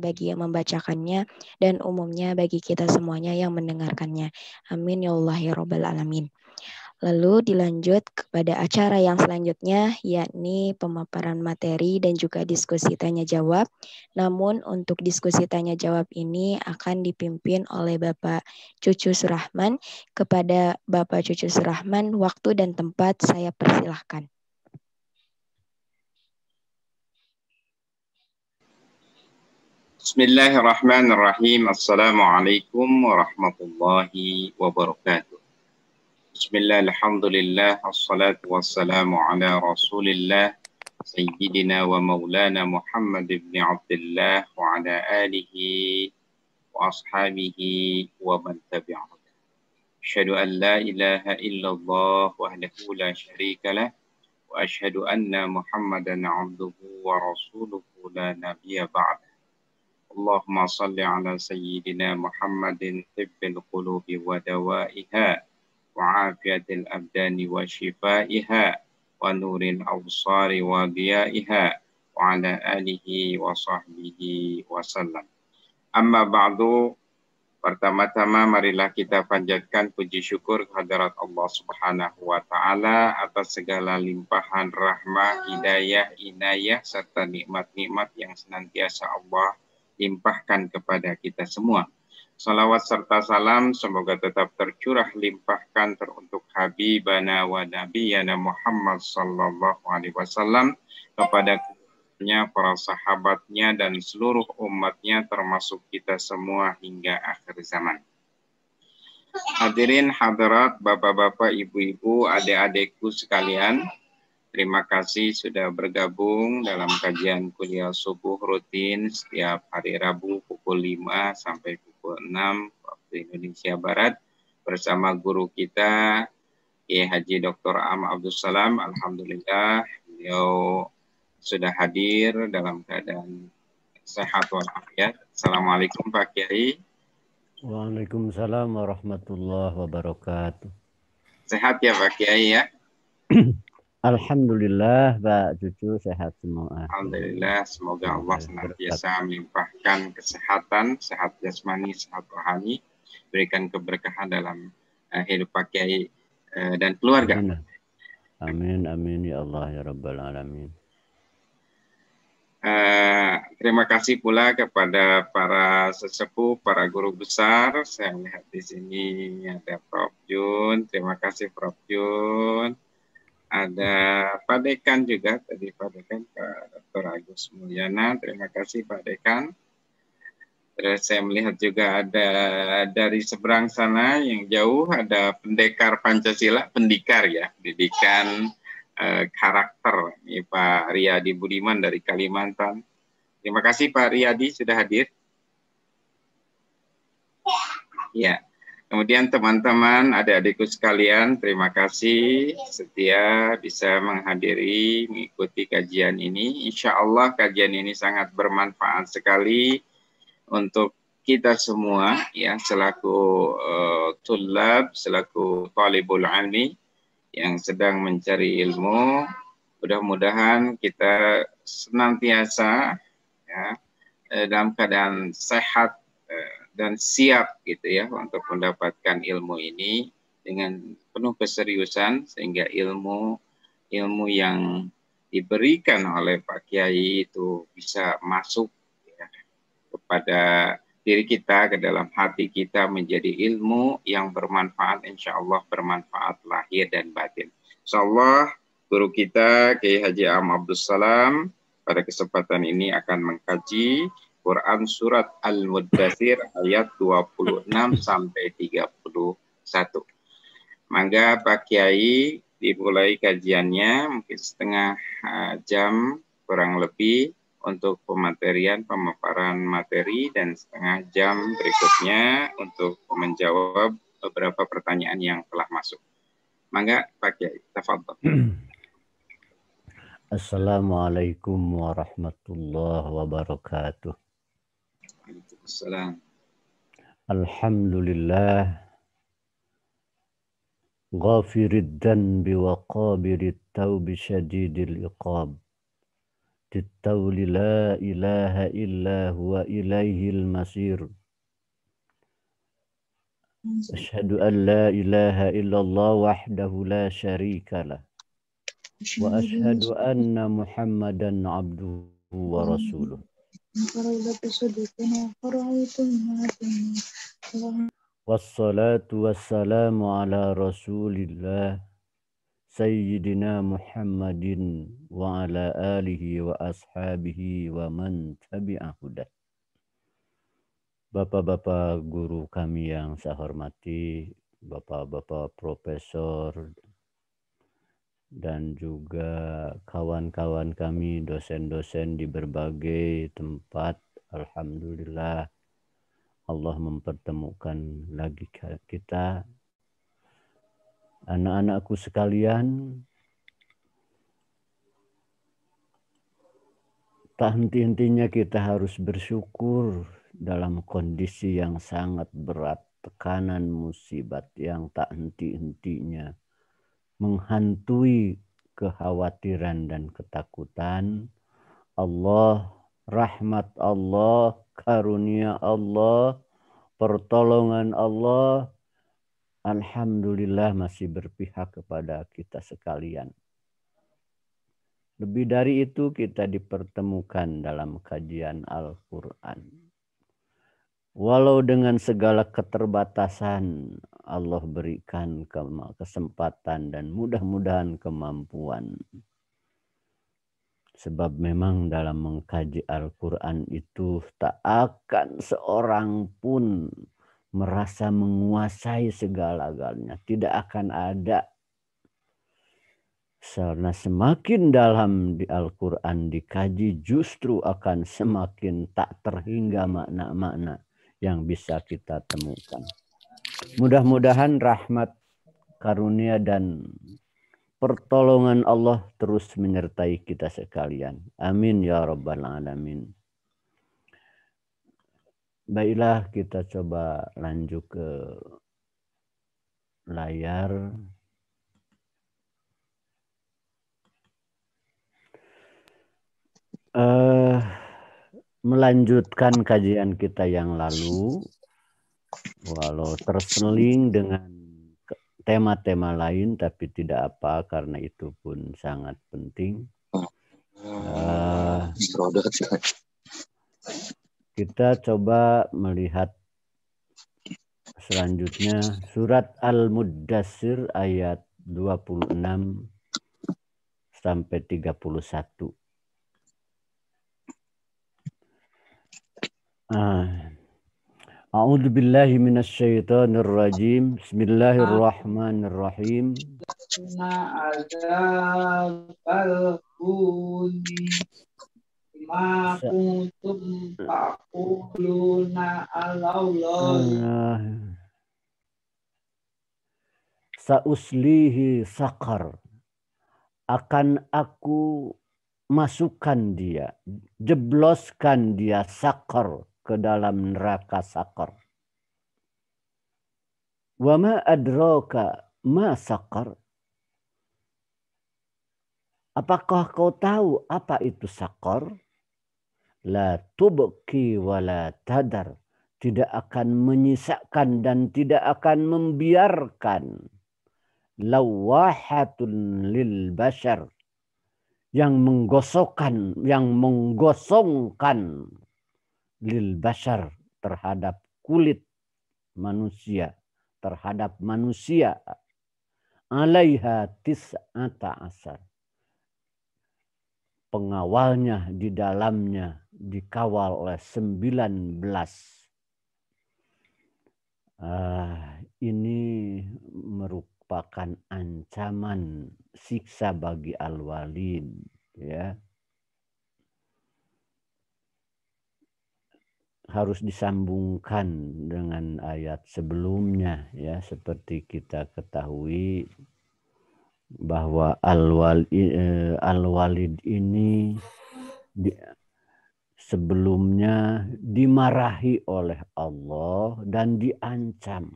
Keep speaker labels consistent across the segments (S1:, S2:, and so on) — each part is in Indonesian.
S1: bagi yang membacakannya dan umumnya bagi kita semuanya yang mendengarkannya. Amin ya Allah ya Rabbal Alamin. Lalu dilanjut kepada acara yang selanjutnya, yakni pemaparan materi dan juga diskusi tanya jawab. Namun untuk diskusi tanya jawab ini akan dipimpin oleh Bapak Cucu Surahman. Kepada Bapak Cucu Surahman, waktu dan tempat saya persilahkan.
S2: Bismillahirrahmanirrahim. Assalamualaikum warahmatullahi wabarakatuh. Bismillah, alhamdulillah, assalatu wassalamu ala rasulillah, sayyidina wa maulana Muhammad ibn Abdullah wa ala alihi wa ashabihi wa man tabi'ah. Asyhadu an la ilaha illallah wahdahu la syarika lah wa asyhadu anna Muhammadan abduhu wa rasuluhu la nabiyya ba'da. Allahumma salli ala sayyidina Muhammadin tibbil qulubi wa dawaiha wa afiatil abdani wa shifaiha wa nuril absari wa diyaiha wa ala alihi wa sahbihi wa sallam. Amma ba'du, pertama-tama marilah kita panjatkan puji syukur kehadirat Allah Subhanahu wa taala atas segala limpahan rahmah, hidayah, inayah serta nikmat-nikmat yang senantiasa Allah limpahkan kepada kita semua. Salawat serta salam semoga tetap tercurah limpahkan teruntuk Habibana wa Nabiyana Muhammad sallallahu alaihi wasallam, kepada para sahabatnya dan seluruh umatnya termasuk kita semua hingga akhir zaman. Hadirin hadirat, bapak-bapak, ibu-ibu, adik-adikku sekalian, terima kasih sudah bergabung dalam kajian kuliah subuh rutin setiap hari Rabu pukul 5 sampai pukul 6 waktu Indonesia Barat bersama guru kita Kiai Haji Dr. Am Abdul Salam. Alhamdulillah beliau sudah hadir dalam keadaan sehat walafiat. Assalamualaikum Pak Kiai.
S3: Waalaikumsalam warahmatullahi wabarakatuh.
S2: Sehat ya Pak Kiai ya?
S3: Alhamdulillah, Pak Cucu sehat semua.
S2: Alhamdulillah, semoga Allah senantiasa melimpahkan kesehatan, sehat jasmani, sehat rohani, berikan keberkahan dalam hidup Pak Kiai dan keluarga.
S3: Amin. Amin, amin ya Allah ya Rabbal Alamin.
S2: Terima kasih pula kepada para sesepuh, para guru besar. Saya melihat di sini ada Prof. Jun. Terima kasih Prof. Jun. Ada Pak Dekan juga, tadi Pak Dekan, Pak Dr. Agus Mulyana, terima kasih Pak Dekan. Terus saya melihat juga ada dari seberang sana yang jauh, ada pendekar Pancasila, pendikar ya, pendidikan karakter, ini Pak Riyadi Budiman dari Kalimantan. Terima kasih Pak Riyadi sudah hadir. Ya. Kemudian teman-teman, adik-adikku sekalian, terima kasih setia bisa menghadiri, mengikuti kajian ini. Insya Allah kajian ini sangat bermanfaat sekali untuk kita semua, ya, selaku tulab, selaku talibul ilmi yang sedang mencari ilmu. Mudah-mudahan kita senantiasa ya, dalam keadaan sehat dan siap gitu ya untuk mendapatkan ilmu ini dengan penuh keseriusan, sehingga ilmu yang diberikan oleh Pak Kiai itu bisa masuk ya, kepada diri kita, ke dalam hati kita, menjadi ilmu yang bermanfaat, insya Allah bermanfaat lahir dan batin. Insya Allah guru kita Kiai Haji Am Abdul Salam pada kesempatan ini akan mengkaji Quran Surat Al-Muddathir ayat 26 sampai 31. Mangga Pak Kiai dimulai kajiannya mungkin setengah jam kurang lebih untuk pemaparan materi, dan setengah jam berikutnya untuk menjawab beberapa pertanyaan yang telah masuk. Mangga Pak Kiai, tafadhol.
S3: Assalamualaikum warahmatullahi wabarakatuh.
S2: Waalaikumsalam.
S3: Alhamdulillah ghafirid dhanbi wa qabirit tawbi syadidil iqab Tittauli la ilaha illa huwa ilaihil masir. Asyhadu an la ilaha illallah wahdahu la syarika lah. Wa asyhadu anna Muhammadan abduhu wa rasuluh. Wassalatu wassalamu ala rasulillah Sayyidina Muhammadin wa ala alihi wa ashabihi wa man tabi'ahudah. Bapak-bapak guru kami yang saya hormati, bapak-bapak profesor, dan juga kawan-kawan kami, dosen-dosen di berbagai tempat. Alhamdulillah, Allah mempertemukan lagi kita. Anak-anakku sekalian, tak henti-hentinya kita harus bersyukur dalam kondisi yang sangat berat, tekanan musibat yang tak henti-hentinya menghantui kekhawatiran dan ketakutan. Allah, rahmat Allah, karunia Allah, pertolongan Allah, alhamdulillah masih berpihak kepada kita sekalian. Lebih dari itu, kita dipertemukan dalam kajian Al-Quran. Walau dengan segala keterbatasan, Allah berikan kesempatan dan mudah-mudahan kemampuan. Sebab memang dalam mengkaji Al-Quran itu tak akan seorang pun merasa menguasai segala-galanya. Tidak akan ada. Karena semakin dalam di Al-Quran dikaji, justru akan semakin tak terhingga makna-makna yang bisa kita temukan. Mudah-mudahan rahmat, karunia, dan pertolongan Allah terus menyertai kita sekalian. Amin ya rabbal alamin. Baiklah, kita coba lanjut ke layar. Melanjutkan kajian kita yang lalu, walau terseling dengan tema-tema lain, tapi tidak apa, karena itu pun sangat penting. Kita coba melihat selanjutnya surat Al-Muddatsir ayat 26 sampai 31. A'udzu billahi minasyaitonir rajim. Bismillahirrahmanirrahim. Sa'uslihi saqar. Akan aku masukkan dia, jebloskan dia saqar, ke dalam neraka saqar. Wa ma adraka ma saqar. Apakah kau tahu apa itu saqar? La tubqi wa la tadar. Tidak akan menyisakan dan tidak akan membiarkan. Lawahatun lil bashar. Yang menggosongkan lil bashar, terhadap kulit manusia, terhadap manusia. Alaiha tis'ata asar. Pengawalnya di dalamnya dikawal oleh 19. Ini merupakan ancaman siksa bagi al-walid, ya. Harus disambungkan dengan ayat sebelumnya, ya, seperti kita ketahui bahwa al-walid ini sebelumnya dimarahi oleh Allah dan diancam.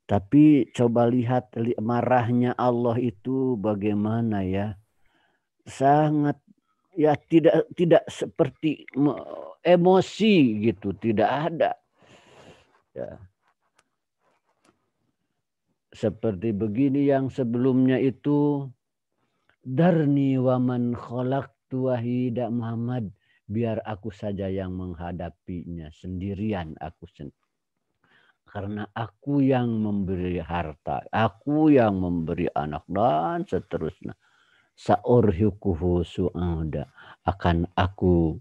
S3: Tapi coba lihat marahnya Allah itu bagaimana, ya. sangat ya tidak seperti emosi gitu, tidak ada. Ya. Seperti begini yang sebelumnya itu, darni waman khalaqtu wahida, Muhammad, biar aku saja yang menghadapinya sendirian aku sendiri. Karena aku yang memberi harta, aku yang memberi anak dan seterusnya. Sa'urhiquhu su'ada, akan aku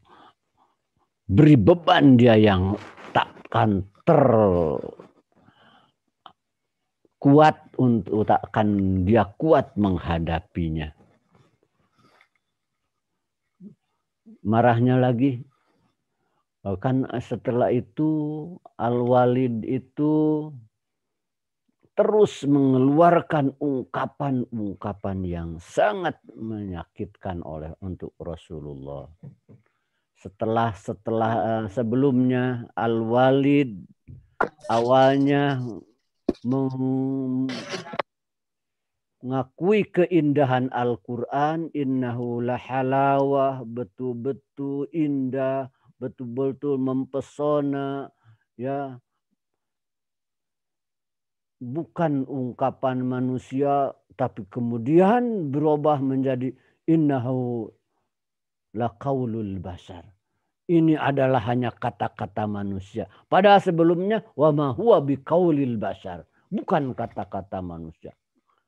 S3: beri beban dia yang takkan kuat untuk takkan dia kuat menghadapinya. Marahnya lagi, kan setelah itu Al-Walid itu terus mengeluarkan ungkapan-ungkapan yang sangat menyakitkan untuk Rasulullah. Sebelumnya Al-Walid awalnya mengakui keindahan Al-Quran, innahu lahalawah, betul-betul indah, betul-betul mempesona, ya, bukan ungkapan manusia, tapi kemudian berubah menjadi innahu laqaulul bashar. Ini adalah hanya kata-kata manusia. Padahal sebelumnya wa ma huwa biqaulil bashar, bukan kata-kata manusia.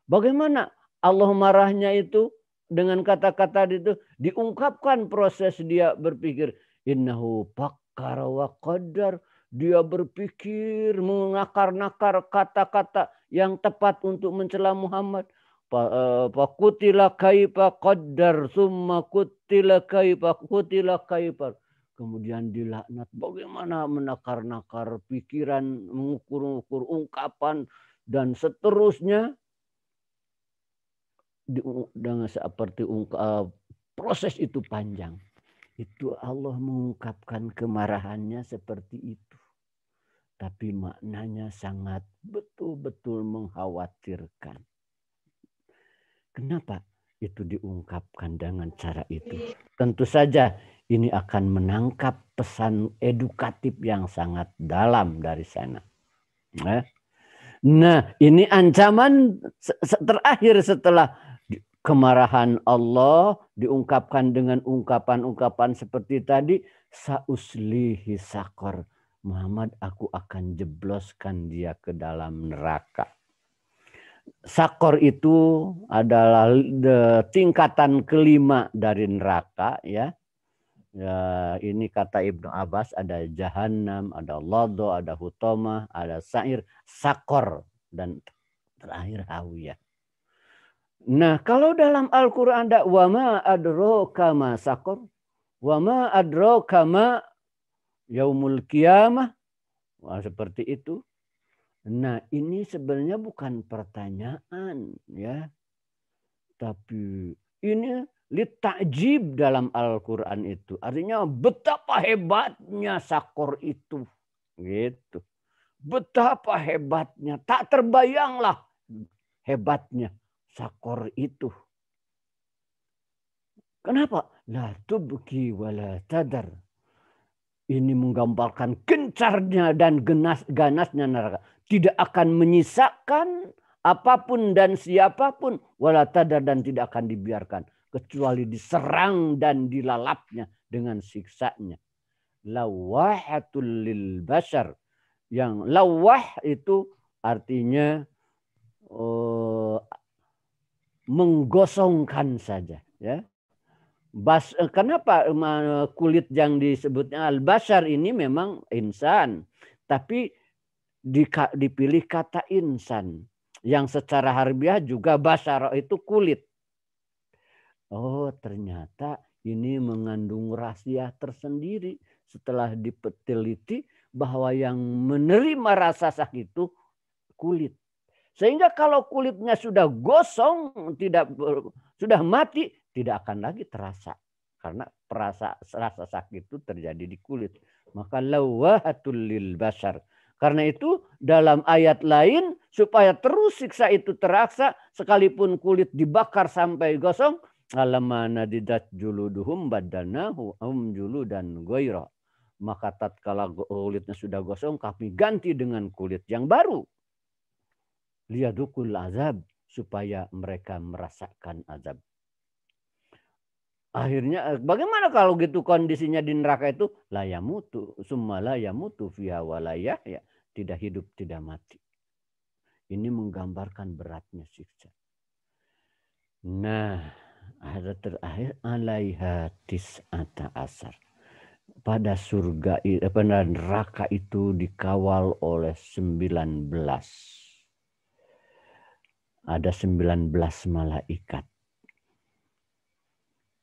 S3: Bagaimana Allah marahnya itu dengan kata-kata itu diungkapkan proses dia berpikir, innahu fakkara wa qaddar, dia berpikir mengakar-nakar kata-kata yang tepat untuk mencela Muhammad. Fakutila kaifa qaddar summa kutila kaifa kutila kaifa. Kemudian dilaknat. Bagaimana menakar-nakar pikiran, mengukur-ukur ungkapan dan seterusnya. Dengan seperti proses itu panjang. Itu Allah mengungkapkan kemarahannya seperti itu. Tapi maknanya sangat betul-betul mengkhawatirkan. Kenapa itu diungkapkan dengan cara itu? Tentu saja ini akan menangkap pesan edukatif yang sangat dalam dari sana. Nah, ini ancaman terakhir setelah kemarahan Allah diungkapkan dengan ungkapan-ungkapan seperti tadi. Sauslihi sakor. Muhammad, aku akan jebloskan dia ke dalam neraka. Sakor itu adalah tingkatan kelima dari neraka, ya. Ya, ini kata Ibnu Abbas, ada Jahannam, ada Lado, ada Hutomah, ada Sa'ir, Sakor, dan terakhir Hawiyah. Nah, kalau dalam Al-Quran ada wama adroka ma sakor, wama adroka ma yaumul qiyamah, seperti itu. Nah, ini sebenarnya bukan pertanyaan, ya, tapi ini litakjib dalam Al-Quran itu. Artinya betapa hebatnya sakor itu, gitu. Betapa hebatnya, tak terbayanglah hebatnya sakor itu. Kenapa? La tubki wala tadar. Ini menggambarkan gencarnya dan ganasnya neraka. Tidak akan menyisakan apapun dan siapapun. Wala tadar, dan tidak akan dibiarkan. Kecuali diserang dan dilalapnya dengan siksanya. Lawahatul lil bashar. Yang lawah itu artinya menggosongkan saja, ya. Kenapa kulit yang disebutnya al-bashar ini memang insan, tapi dipilih kata insan yang secara harfiah juga bashar itu kulit. Oh, ternyata ini mengandung rahasia tersendiri setelah diteliti bahwa yang menerima rasa sakit itu kulit. Sehingga kalau kulitnya sudah gosong, sudah mati, tidak akan lagi terasa. Karena rasa sakit itu terjadi di kulit. Maka lawahatul lil bashar. Karena itu dalam ayat lain, supaya terus siksa itu terasa, sekalipun kulit dibakar sampai gosong, alamma nadidat juluduhum badanahu juludan ghaira. Maka tatkala kulitnya sudah gosong, kami ganti dengan kulit yang baru. Liyadukul azab, supaya mereka merasakan azab. Akhirnya bagaimana kalau gitu kondisinya di neraka itu? La yamutu summa la yamutu fiha wa la yahya. Tidak hidup, tidak mati. Ini menggambarkan beratnya siksa. Nah, ada terakhir alaiha tis'ata asar. Pada surga, pada neraka itu dikawal oleh 19. Ada 19 malaikat.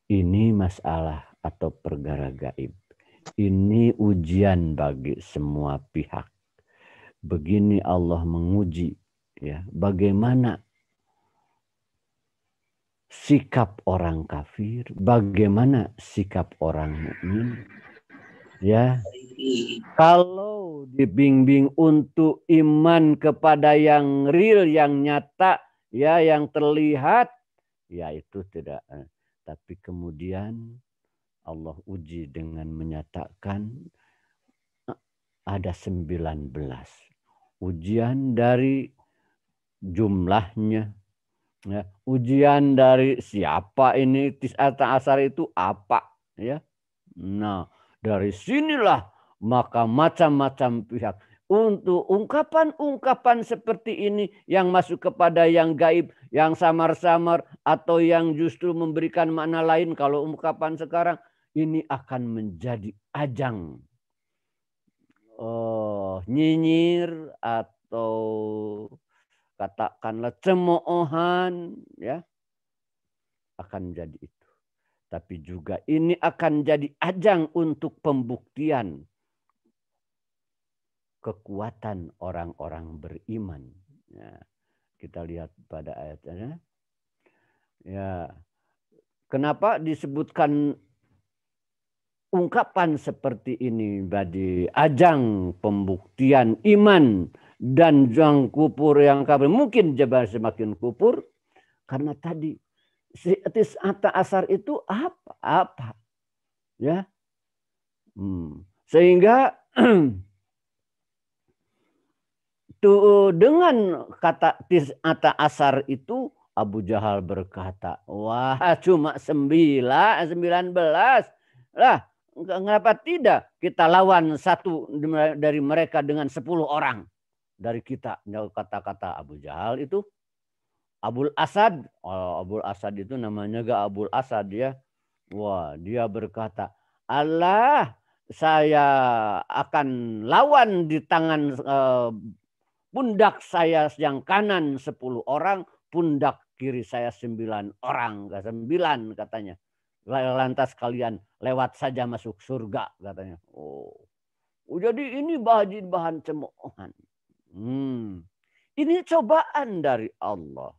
S3: Ini masalah atau perkara gaib. Ini ujian bagi semua pihak. Begini Allah menguji, ya, bagaimana sikap orang kafir, bagaimana sikap orang mukmin. Ya, kalau dibimbing untuk iman kepada yang real, yang nyata, ya, yang terlihat, ya itu tidak. Tapi kemudian Allah uji dengan menyatakan ada 19. Ujian dari jumlahnya. Ya, ujian dari siapa ini tis'ata asar itu apa. Ya. Nah, dari sinilah maka macam-macam pihak. Untuk ungkapan-ungkapan seperti ini yang masuk kepada yang gaib, yang samar-samar, atau yang justru memberikan makna lain. Kalau ungkapan sekarang ini akan menjadi ajang nyinyir atau katakanlah cemoohan, ya, akan jadi itu. Tapi juga ini akan jadi ajang untuk pembuktian kekuatan orang-orang beriman. Ya, kita lihat pada ayatnya. Ya, kenapa disebutkan ungkapan seperti ini bagi ajang pembuktian iman dan yang kufur yang kafir mungkin jabal semakin kufur karena tadi tis'ata asar itu apa ya sehingga dengan kata tis'ata asar itu Abu Jahal berkata, wah cuma 19 lah, kenapa tidak kita lawan satu dari mereka dengan 10 orang dari kita. Kata-kata Abu Jahal itu Abul Asad. Oh, Abul Asad itu namanya gak Abul Asad ya. Wah, dia berkata, Allah, saya akan lawan di tangan pundak saya yang kanan 10 orang, pundak kiri saya 9 orang. 9 katanya. Lantas kalian lewat saja masuk surga katanya. Oh, jadi ini bahan cemoohan. Ini cobaan dari Allah.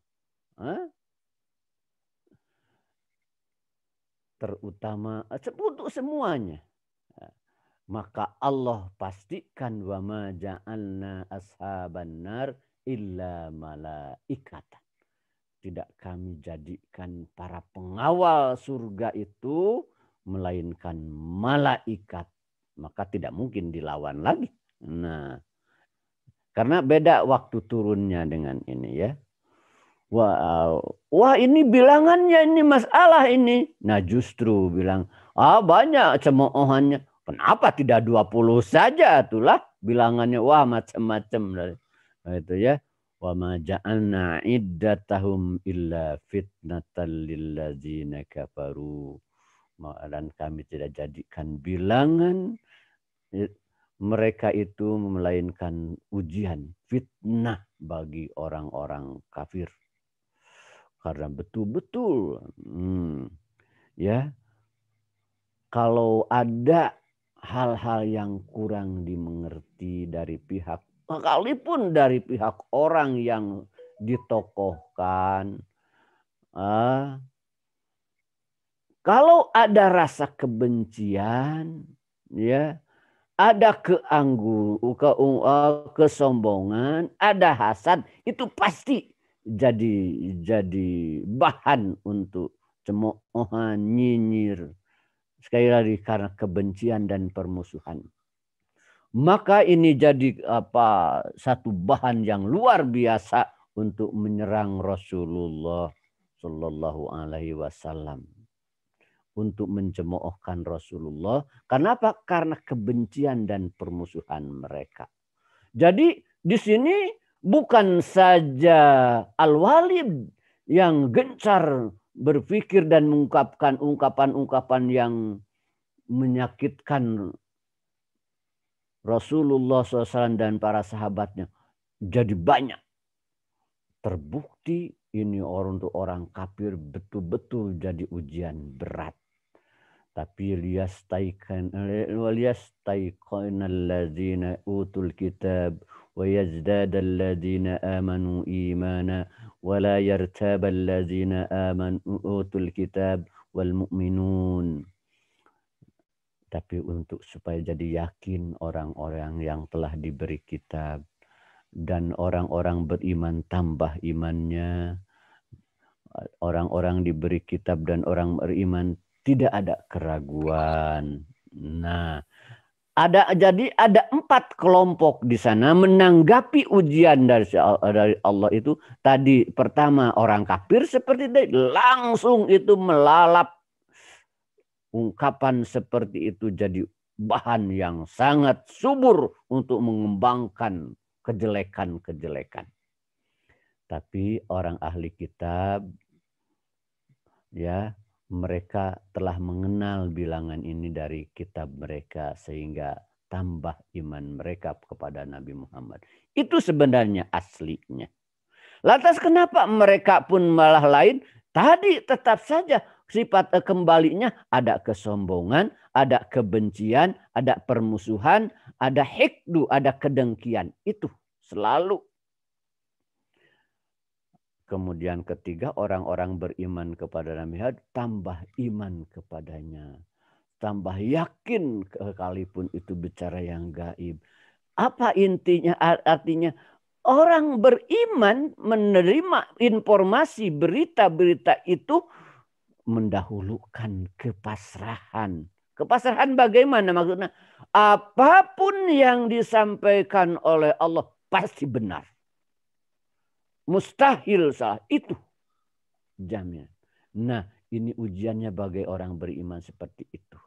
S3: Terutama untuk semuanya. Maka Allah pastikan wa ma ja'alna ashaban nar illa malaikatan. Tidak kami jadikan para pengawal surga itu melainkan malaikat. Maka tidak mungkin dilawan lagi. Nah, karena beda waktu turunnya dengan ini ya. Wah ini bilangannya ini masalah ini. Nah justru bilang banyak cemoohannya. Kenapa tidak 20 saja itulah bilangannya. Wah macam-macam. Nah, itu ya. Wa ma ja'alna iddatahum illa fitnatan lilladzina kafaru. Dan kami tidak jadikan bilangan mereka itu melainkan ujian, fitnah bagi orang-orang kafir. Karena betul-betul ya kalau ada hal-hal yang kurang dimengerti dari pihak sekalipun dari pihak orang yang ditokohkan. Kalau ada rasa kebencian, ya, ada kesombongan, ada hasad, itu pasti jadi bahan untuk cemoohan, nyinyir. Sekali lagi karena kebencian dan permusuhan. Maka ini jadi satu bahan yang luar biasa untuk menyerang Rasulullah Shallallahu Alaihi Wasallam, untuk mencemoohkan Rasulullah. Kenapa? Karena kebencian dan permusuhan mereka. Jadi di sini bukan saja Al-Walid yang gencar berpikir dan mengungkapkan ungkapan-ungkapan yang menyakitkan Rasulullah SAW dan para sahabatnya. Jadi banyak. Terbukti ini untuk orang kafir betul-betul jadi ujian berat. Tapi liyastaiqan alladzina utul kitab wa yazdada alladzina amanu imana wa la yartaba alladzina amanu utul kitab wal mu'minun. Tapi untuk supaya jadi yakin orang-orang yang telah diberi kitab dan orang-orang beriman tambah imannya, orang-orang diberi kitab dan orang beriman tidak ada keraguan. Nah, jadi ada 4 kelompok di sana menanggapi ujian dari Allah itu. Tadi pertama orang kafir seperti itu langsung itu melalap ungkapan seperti itu, jadi bahan yang sangat subur untuk mengembangkan kejelekan-kejelekan. Tapi orang ahli kitab, ya, mereka telah mengenal bilangan ini dari kitab mereka sehingga tambah iman mereka kepada Nabi Muhammad. Itu sebenarnya aslinya. Lantas kenapa mereka pun malah lain? Tadi tetap saja sifat kembalinya ada kesombongan, ada kebencian, ada permusuhan, ada hikdu, ada kedengkian. Itu selalu. Kemudian ketiga, orang-orang beriman kepada Nabi Muhammad tambah iman kepadanya. Tambah yakin sekalipun itu bicara yang gaib. Apa intinya? Artinya orang beriman menerima informasi berita-berita itu mendahulukan kepasrahan. Kepasrahan bagaimana maksudnya? Apapun yang disampaikan oleh Allah pasti benar. Mustahil salah. Itu jaminan. Nah, ini ujiannya bagi orang beriman seperti itu.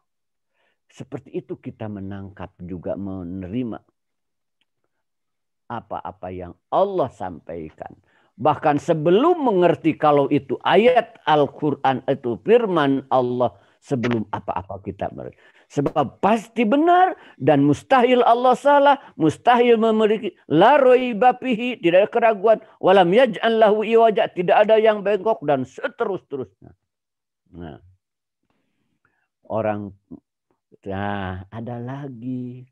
S3: Seperti itu kita menangkap juga menerima apa-apa yang Allah sampaikan. Bahkan sebelum mengerti kalau itu ayat Al-Quran, itu firman Allah, sebelum apa-apa kita mengerti. Sebab pasti benar dan mustahil Allah salah, mustahil memiliki la raiba fihi, tidak ada keraguan, walam yaj'al lahu iwaja, tidak ada yang bengkok dan seterus-terusnya. Nah, ada lagi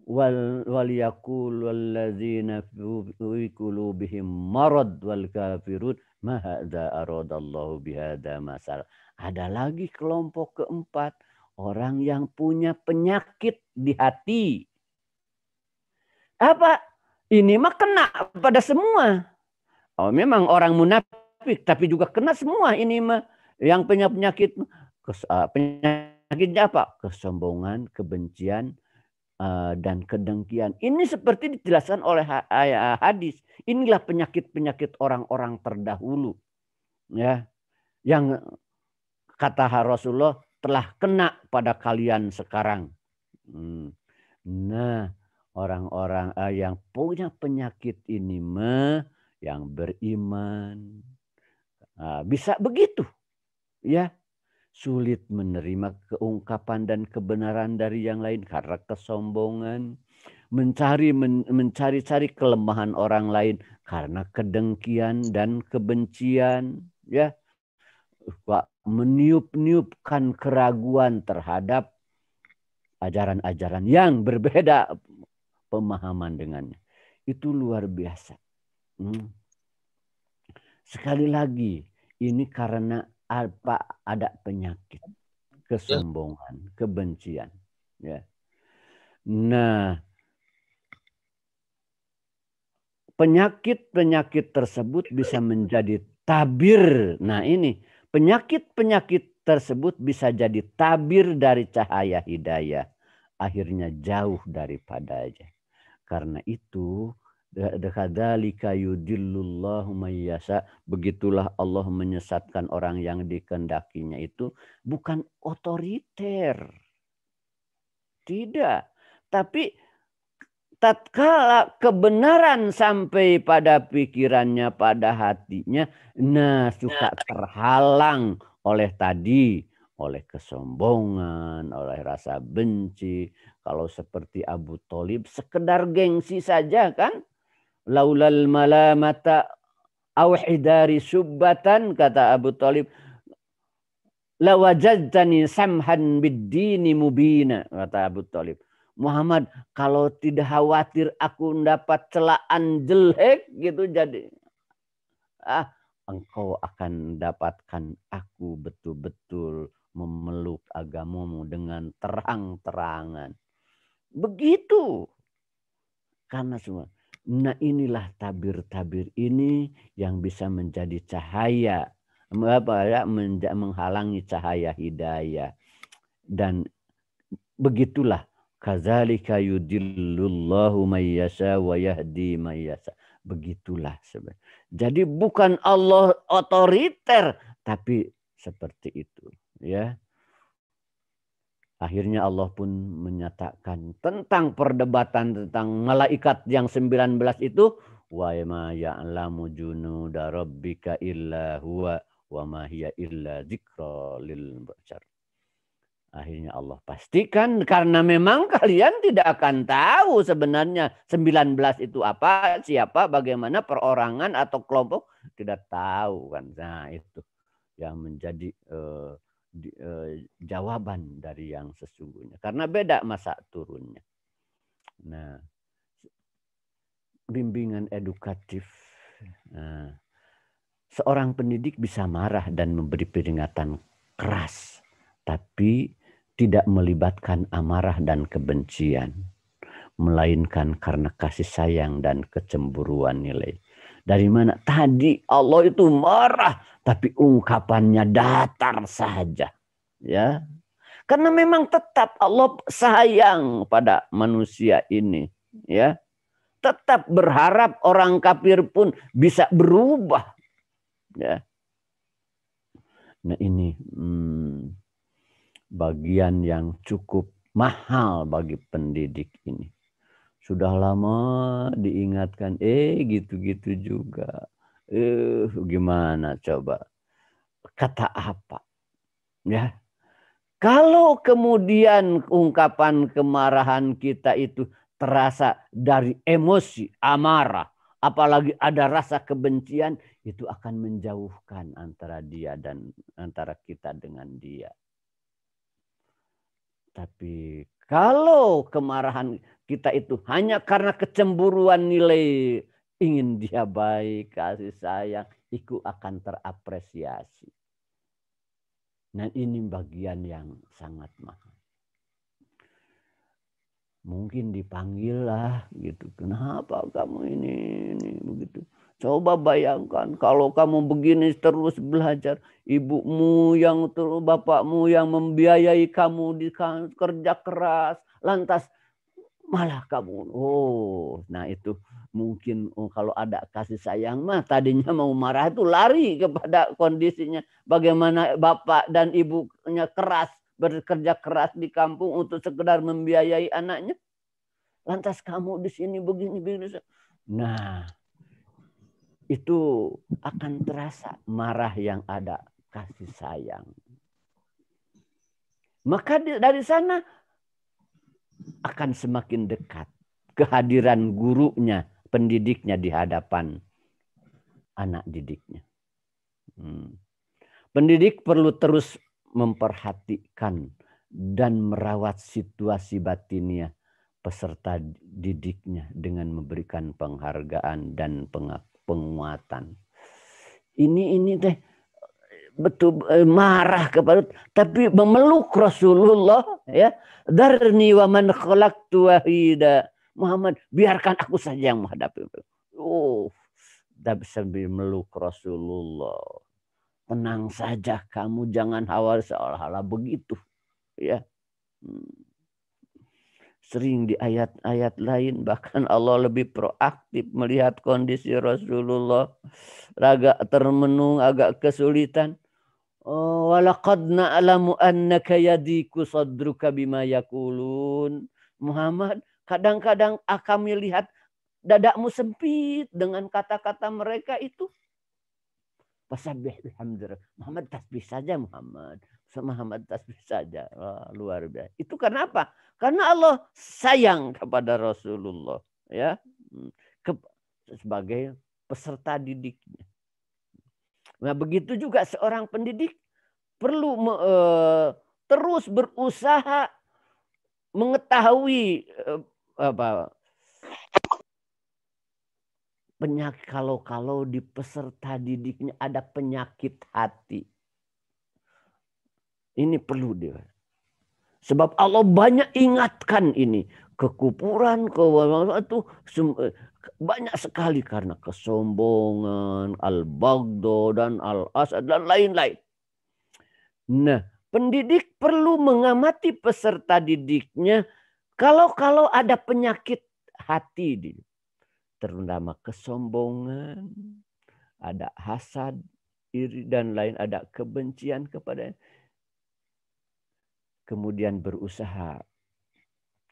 S3: wal yaqul walladzina fi qulubihim marad wal kafirun ma hadza aradallahu bihadza masal. Ada lagi kelompok keempat, orang yang punya penyakit di hati. Apa? Ini mah kena pada semua. Oh, memang orang munafik tapi juga kena semua ini mah. Yang punya penyakit penyakitnya apa? Kesombongan, kebencian, dan kedengkian. Ini seperti dijelaskan oleh hadis. Inilah penyakit-penyakit orang-orang terdahulu. Ya, yang kata Rasulullah telah kena pada kalian sekarang. Nah, orang-orang yang punya penyakit ini yang beriman bisa begitu. Ya. Sulit menerima keungkapan dan kebenaran dari yang lain karena kesombongan, mencari-cari kelemahan orang lain karena kedengkian dan kebencian, ya, meniup-niupkan keraguan terhadap ajaran-ajaran yang berbeda pemahaman dengannya. Itu luar biasa. Sekali lagi, ini karena ada penyakit, kesombongan, kebencian. Ya. Nah, penyakit-penyakit tersebut bisa menjadi tabir. Nah ini Penyakit-penyakit tersebut bisa jadi tabir dari cahaya hidayah. Akhirnya jauh daripadanya. Karena itu, kadzalika yudillullahu may yasha, begitulah Allah menyesatkan orang yang dikehendakinya itu bukan otoriter. Tidak. Tapi tatkala kebenaran sampai pada pikirannya, pada hatinya, nah suka terhalang oleh tadi, oleh kesombongan, oleh rasa benci. Kalau seperti Abu Thalib, sekedar gengsi saja kan. Laulal malamata aw hidari subbatan, kata Abu Thalib, lawajadtani samhan bid-dini mubina, kata Abu Thalib. Muhammad, kalau tidak khawatir aku mendapat celaan jelek gitu, jadi engkau akan dapatkan aku betul-betul memeluk agamamu dengan terang-terangan. Begitu. Karena semua. Nah inilah tabir-tabir ini yang bisa menjadi cahaya. Menghalangi cahaya hidayah. Dan begitulah. Kadzalika yudillullahu may yasha wa yahdi may yasha. Begitulah sebenarnya. Jadi bukan Allah otoriter, tapi seperti itu, ya. Akhirnya Allah pun menyatakan tentang perdebatan tentang malaikat yang 19 itu, wa ma ya'lamu junuda rabbika illa huwa wa ma hiya illa dzikra lil bashar. Akhirnya Allah pastikan karena memang kalian tidak akan tahu sebenarnya 19 itu apa, siapa, bagaimana perorangan atau kelompok, tidak tahu kan. Nah itu yang menjadi jawaban dari yang sesungguhnya. Karena beda masa turunnya. Nah, bimbingan edukatif. Nah, seorang pendidik bisa marah dan memberi peringatan keras, tapi tidak melibatkan amarah dan kebencian, melainkan karena kasih sayang dan kecemburuan nilai. Dari mana? Tadi Allah itu marah, tapi ungkapannya datar saja. Ya, karena memang tetap Allah sayang pada manusia ini. Ya, tetap berharap orang kafir pun bisa berubah. Ya, nah ini bagian yang cukup mahal bagi pendidik ini. Sudah lama diingatkan, gitu-gitu juga. Gimana coba? Kata apa? Ya. Kalau kemudian ungkapan kemarahan kita itu terasa dari emosi, amarah, apalagi ada rasa kebencian, itu akan menjauhkan antara dia dan antara kita dengan dia. Tapi kalau kemarahan kita itu hanya karena kecemburuan nilai, ingin dia baik, kasih sayang, itu akan terapresiasi. Nah ini bagian yang sangat mahal. Mungkin dipanggil lah gitu. Kenapa kamu ini begitu? Coba bayangkan kalau kamu begini terus belajar, ibumu yang terus, bapakmu yang membiayai kamu di kerja keras, lantas malah kamu, nah itu mungkin kalau ada kasih sayang mah tadinya mau marah itu lari kepada kondisinya. Bagaimana bapak dan ibunya keras, bekerja keras di kampung untuk sekedar membiayai anaknya. Lantas kamu di sini begini. Nah, itu akan terasa marah yang ada kasih sayang. Maka dari sana akan semakin dekat kehadiran gurunya, pendidiknya di hadapan anak didiknya. Pendidik perlu terus memperhatikan dan merawat situasi batinnya peserta didiknya dengan memberikan penghargaan dan penguatan. Ini teh betul marah kepada, tapi memeluk Rasulullah, ya. Darni wa man khalaqtu wahida. Muhammad, biarkan aku saja yang menghadapi. Tapi sambil meluk Rasulullah. tenang saja kamu, jangan khawatir, seolah-olah begitu. Ya. Sering di ayat-ayat lain bahkan Allah lebih proaktif melihat kondisi Rasulullah agak termenung, agak kesulitan. Walaqad na'lamu annaka yadiku sadruka bima yaqulun. Muhammad, kadang-kadang kami lihat dadamu sempit dengan kata-kata mereka itu. Fasabbih bihamdi. Muhammad tasbih saja Muhammad. Muhammad tasbih saja. Luar biasa. Itu karena apa? Karena Allah sayang kepada Rasulullah, ya, sebagai peserta didiknya. Nah, begitu juga seorang pendidik perlu terus berusaha mengetahui penyakit, kalau di peserta didiknya ada penyakit hati. Ini perlu dia. Sebab Allah banyak ingatkan ini. Kekufuran, itu banyak sekali karena kesombongan, al-bagdo, dan al-asad, dan lain-lain. Nah, pendidik perlu mengamati peserta didiknya kalau ada penyakit hati. Terutama kesombongan, ada hasad, iri, dan lain, ada kebencian kepada, kemudian berusaha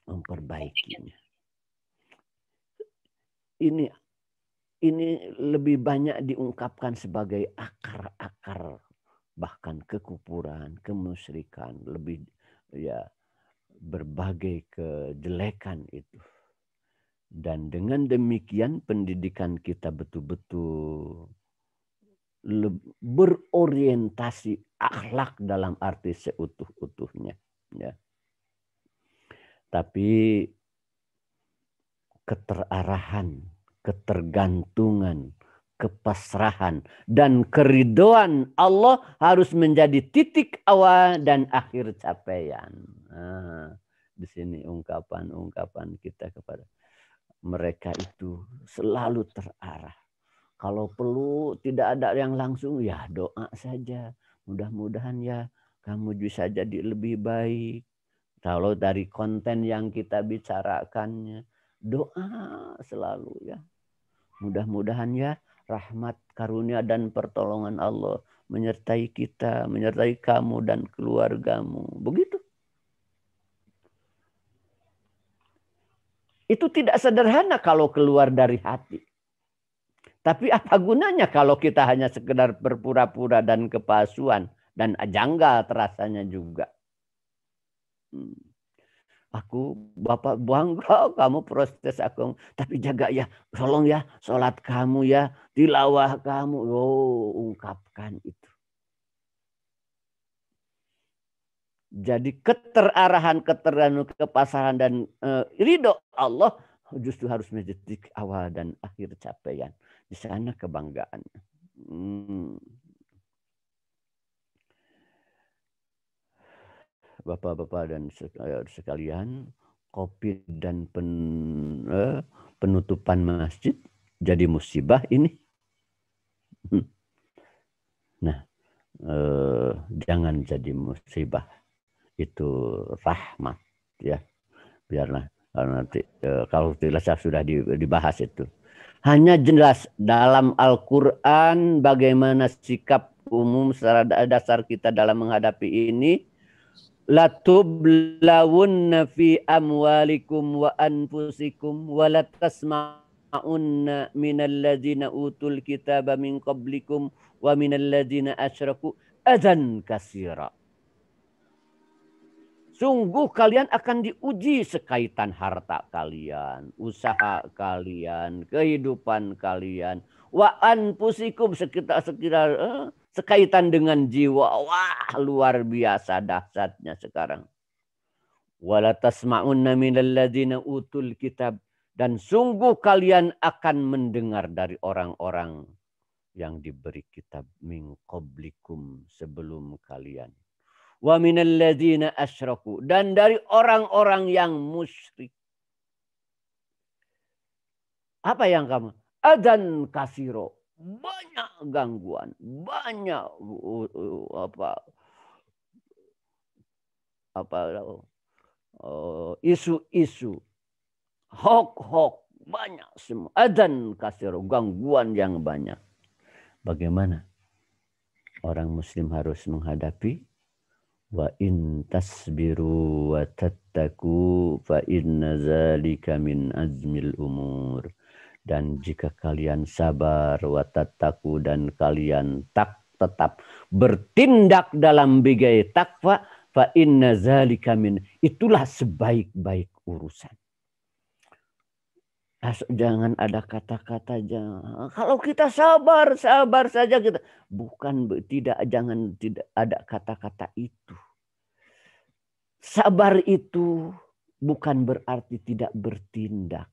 S3: memperbaikinya. Ini lebih banyak diungkapkan sebagai akar-akar bahkan kekufuran, kemusyrikan, lebih ya berbagai kejelekan itu. Dan dengan demikian pendidikan kita betul-betul berorientasi akhlak dalam arti seutuh-utuhnya, ya. Tapi keterarahan, ketergantungan, kepasrahan, dan keridhaan Allah harus menjadi titik awal dan akhir capaian. Nah, di sini ungkapan kita kepada mereka itu selalu terarah. Kalau perlu tidak ada yang langsung, ya doa saja. Mudah-mudahan ya kamu bisa jadi lebih baik. Kalau dari konten yang kita bicarakannya, doa selalu ya. Mudah-mudahan ya rahmat, karunia, dan pertolongan Allah menyertai kita, menyertai kamu dan keluargamu. Begitu. Itu tidak sederhana kalau keluar dari hati. Tapi apa gunanya kalau kita hanya sekedar berpura-pura dan kepalsuan dan janggal terasanya juga. Aku Bapak bangga kamu proses aku, tapi jaga ya, tolong ya sholat kamu ya, tilawah kamu, ungkapkan itu. Jadi keterarahan, kepasaran dan ridho Allah justru harus menjadi titik awal dan akhir capaian. Di sana kebanggaan. Bapak-bapak dan sekalian, COVID dan penutupan masjid jadi musibah ini. Nah, jangan jadi musibah. Itu rahmat, ya. Biarlah nanti kalau tidak sudah dibahas itu. Hanya jelas dalam Al-Quran bagaimana sikap umum secara dasar kita dalam menghadapi ini. Latublawunna fi amwalikum wa anfusikum wa latasma'unna minal ladzina utul kitaba min qablikum wa minal ladzina asyraku adzan katsira. Sungguh kalian akan diuji sekaitan harta kalian, usaha kalian, kehidupan kalian. Wa anfusikum sekaitan dengan jiwa. Wah, luar biasa dahsyatnya sekarang. Wala tasma'unna minal ladzina utul kitab, dan sungguh kalian akan mendengar dari orang-orang yang diberi kitab min qablikum sebelum kalian. Wa minal ladzina asyraku, dan dari orang-orang yang musyrik. Apa yang kamu? Adzan kasiro, banyak banyak gangguan, banyak isu-isu, hoax, banyak semua. Adzan kasir, gangguan yang banyak. Bagaimana orang muslim harus menghadapi? Wa in tasbiru wa tattaku fa inna zalika min azmil umur. Dan jika kalian sabar wa tattaku dan kalian tetap bertindak dalam bigai takwa, fa inna zalika min, itulah sebaik-baik urusan. Jangan ada kata-kata jangan. Kalau kita sabar saja kita. Bukan, tidak ada kata-kata itu. Sabar itu bukan berarti tidak bertindak.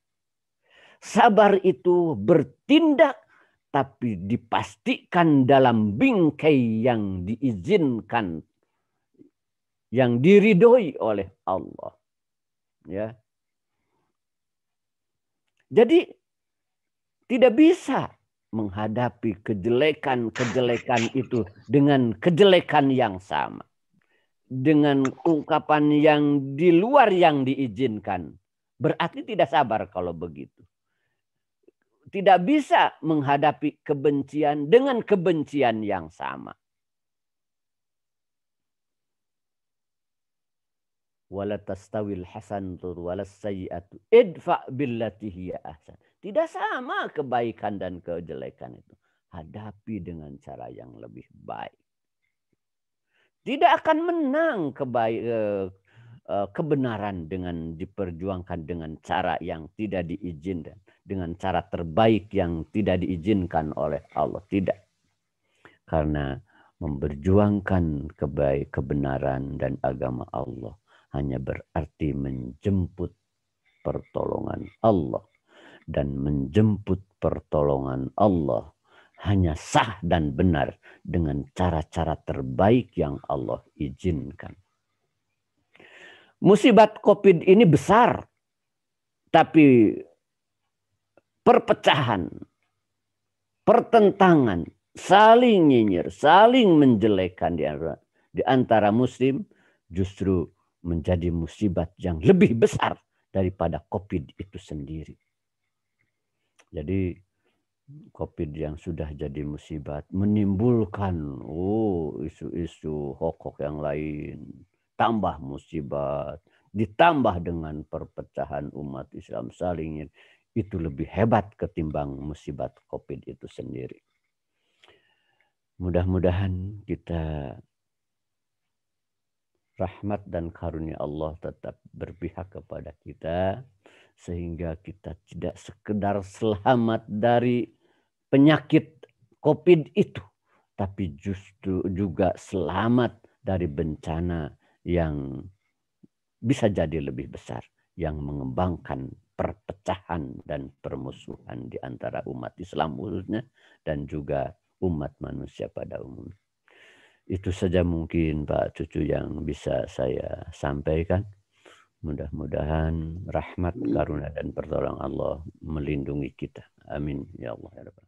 S3: Sabar itu bertindak tapi dipastikan dalam bingkai yang diizinkan, yang diridhoi oleh Allah. Ya. Jadi tidak bisa menghadapi kejelekan-kejelekan itu dengan kejelekan yang sama. Dengan ungkapan yang di luar yang diizinkan. Berarti tidak sabar kalau begitu. Tidak bisa menghadapi kebencian dengan kebencian yang sama. Wala tastawil hasanatu walas sayyi'atu idfa billati hiya ahsan. Tidak sama kebaikan dan kejelekan itu. Hadapi dengan cara yang lebih baik. Tidak akan menang kebenaran dengan diperjuangkan dengan cara yang tidak diizinkan. Dengan cara terbaik yang tidak diizinkan oleh Allah. Tidak. Karena memperjuangkan kebenaran dan agama Allah hanya berarti menjemput pertolongan Allah. Dan menjemput pertolongan Allah hanya sah dan benar dengan cara-cara terbaik yang Allah izinkan. Musibat COVID ini besar. Tapi perpecahan, pertentangan, saling nyinyir, saling menjelekkan di antara muslim justru menjadi musibat yang lebih besar daripada COVID itu sendiri. Jadi COVID yang sudah jadi musibat menimbulkan isu-isu hoax yang lain, tambah musibat, ditambah dengan perpecahan umat Islam saling, itu lebih hebat ketimbang musibat COVID itu sendiri. Mudah-mudahan kita rahmat dan karunia Allah tetap berpihak kepada kita. Sehingga kita tidak sekedar selamat dari penyakit COVID itu. Tapi justru juga selamat dari bencana yang bisa jadi lebih besar. Yang mengembangkan perpecahan dan permusuhan di antara umat Islam khususnya. Dan juga umat manusia pada umumnya. Itu saja mungkin Pak Cucu yang bisa saya sampaikan. Mudah-mudahan rahmat, karunia dan pertolongan Allah melindungi kita. Amin ya Allah ya Rabbal.